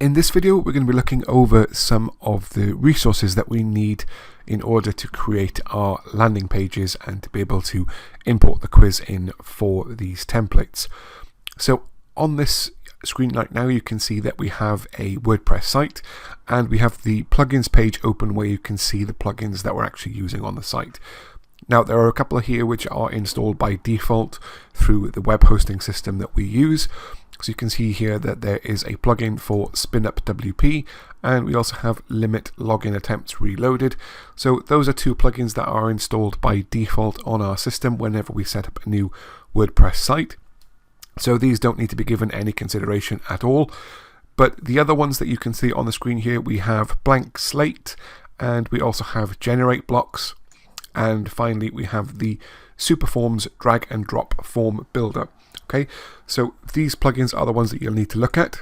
In this video, we're going to be looking over some of the resources that we need in order to create our landing pages and to be able to import the quiz in for these templates. So on this screen right now, you can see that we have a WordPress site and we have the plugins page open where you can see the plugins that we're actually using on the site. Now, there are a couple here which are installed by default through the web hosting system that we use. So you can see here that there is a plugin for SpinUp WP, and we also have Limit Login Attempts Reloaded. So those are two plugins that are installed by default on our system whenever we set up a new WordPress site. So these don't need to be given any consideration at all. But the other ones that you can see on the screen here, we have Blank Slate, and we also have Generate Blocks. And finally, we have the Superforms Drag and Drop Form Builder. Okay, so these plugins are the ones that you'll need to look at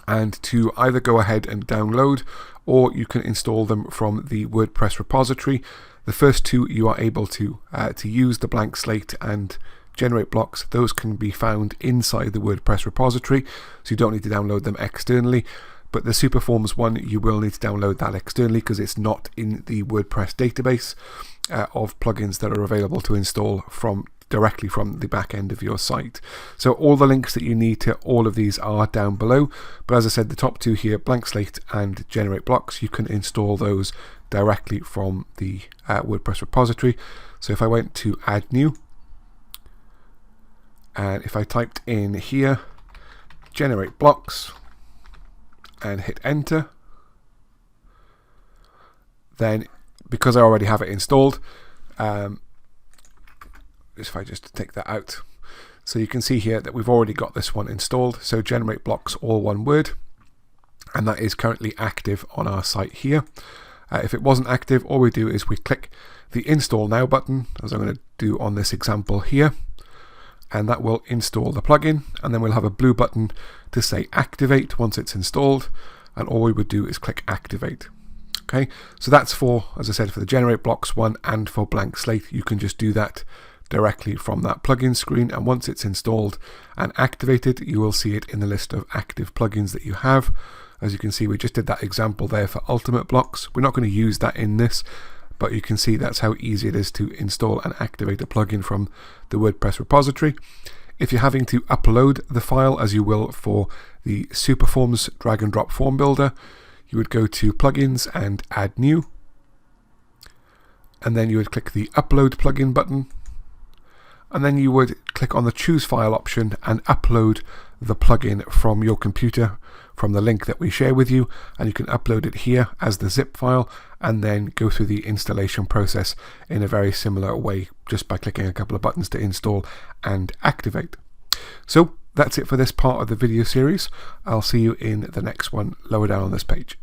and to either go ahead and download, or you can install them from the WordPress repository. The first two you are able to use, the Blank Slate and Generate Blocks. Those can be found inside the WordPress repository, so you don't need to download them externally. But the Superforms one, you will need to download that externally because it's not in the WordPress database of plugins that are available to install directly from the back end of your site. So all the links that you need to all of these are down below. But as I said, the top two here, Blank Slate and Generate Blocks, you can install those directly from the WordPress repository. So if I went to Add New, and if I typed in here, Generate Blocks, and hit enter, then because I already have it installed, if I just take that out, so you can see here that we've already got this one installed. So Generate Blocks, all one word, and that is currently active on our site here. If it wasn't active, all we do is we click the Install Now button, as I'm going to do on this example here, and that will install the plugin, and then we'll have a blue button to say activate once it's installed, and all we would do is click activate. Okay, so that's for, as I said, for the Generate Blocks one and for Blank Slate. You can just do that directly from that plugin screen, and once it's installed and activated, you will see it in the list of active plugins that you have. As you can see, we just did that example there for Ultimate Blocks. We're not going to use that in this, but you can see that's how easy it is to install and activate a plugin from the WordPress repository. If you're having to upload the file, as you will for the Superforms Drag and Drop Form Builder, you would go to Plugins and Add New, and then you would click the Upload Plugin button, and then you would click on the Choose File option and upload the plugin from your computer from the link that we share with you, and you can upload it here as the zip file and then go through the installation process in a very similar way just by clicking a couple of buttons to install and activate. So that's it for this part of the video series. I'll see you in the next one lower down on this page.